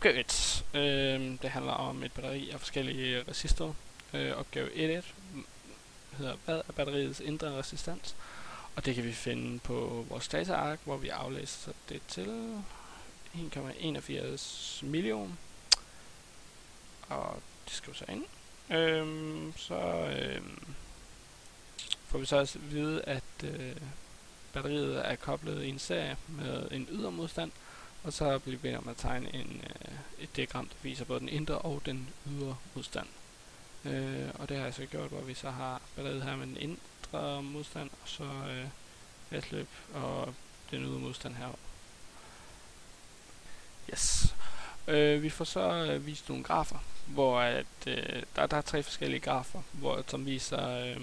Opgave 1. Det handler om et batteri af forskellige resistorer. Opgave 1.1 hedder, hvad er batteriets indre resistans? Og det kan vi finde på vores dataark, hvor vi aflæser det til 1,81 milliohm. Og det skriver sig ind. Får vi så også at vide, at batteriet er koblet i en serie med en ydermodstand. Og så bliver vi bedt om at tegne et diagram, der viser både den indre og den ydre modstand. Og det har jeg så gjort, hvor vi så har batteriet her med den indre modstand, og så kredsløb og den ydre modstand her. Yes. Vi får så vist nogle grafer, hvor at, der er 3 forskellige grafer, som viser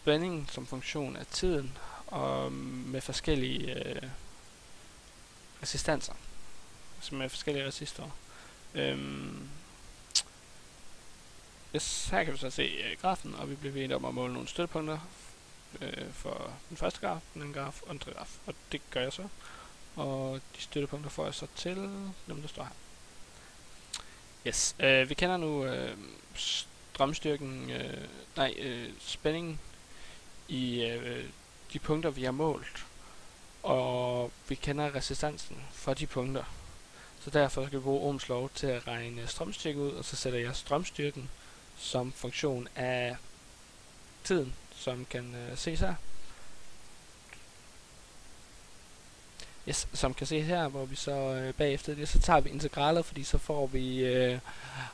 spændingen som funktion af tiden, og med forskellige resistanser, altså med forskellige resistorer. Her kan vi så se grafen, og vi bliver bedt om at måle nogle støttepunkter for den første graf, den anden graf og den tredje graf. Og det gør jeg så. Og de støttepunkter får jeg så til dem, der står her. Yes. Vi kender nu strømstyrken, spændingen i de punkter, vi har målt. Og vi kender resistansen for de punkter. Så derfor skal vi bruge Ohms lov til at regne strømstyrke ud, og så sætter jeg strømstyrken som funktion af tiden, som kan ses her. Yes, som kan se her, hvor vi så bagefter det, så tager vi integraler, fordi så får vi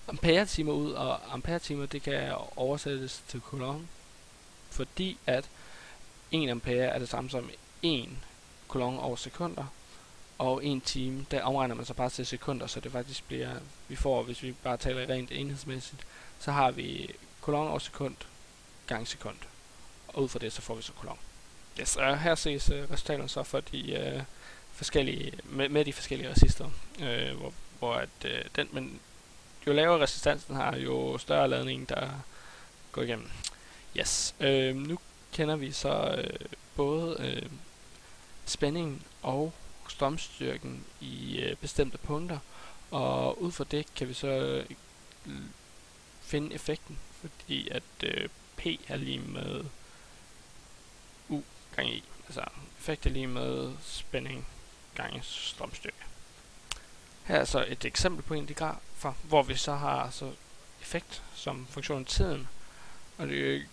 ampere-timer ud, og ampere-timer, det kan oversættes til coulomb, fordi at 1 ampere er det samme som 1 coulomb over sekunder, og 1 time, der omregner man så bare til sekunder, så det faktisk bliver, vi får, hvis vi bare taler rent enhedsmæssigt, så har vi coulomb over sekund gange sekund, og ud fra det, så får vi så coulomb. Yes, og her ses resultaterne så for de forskellige, med de forskellige resistorer, hvor at men jo lavere resistansen har, jo større ladning der går igennem. Yes, nu kender vi så både spændingen og strømstyrken i bestemte punkter, og ud fra det kan vi så finde effekten, fordi at P er lige med U gange I, altså effekt er lige med spænding gange strømstyrke. Her er så et eksempel på en af de grafer, hvor vi så har så effekt som funktion tiden, og det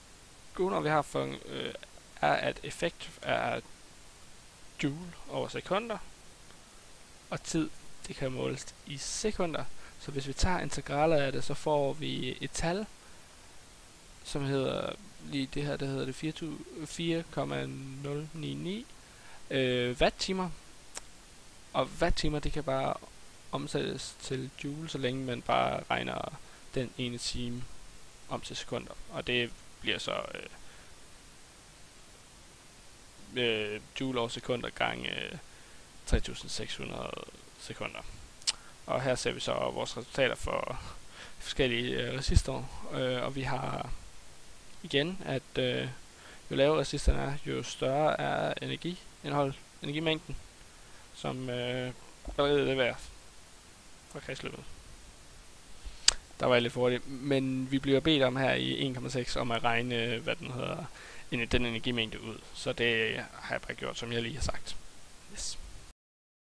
gode, når vi har er, at effekt er joule over sekunder, og tid, det kan måles i sekunder. Så hvis vi tager integraler af det, så får vi et tal, som hedder, lige det her, det hedder det 4,099 watt-timer. Og watt-timer, det kan bare omsættes til joule, så længe man bare regner den ene time om til sekunder. Og det bliver så joule over sekunder gange 3600 sekunder. Og her ser vi så vores resultater for forskellige resistorer, og vi har igen, at jo lavere resistoren er, jo større er energimængden, som batteriet er værd fra kredsløbet. Der var jeg lidt hurtigt, men vi bliver bedt om her i 1,6 om at regne, hvad den hedder, den energimængde ud. Så det har jeg bare gjort, som jeg lige har sagt. Yes.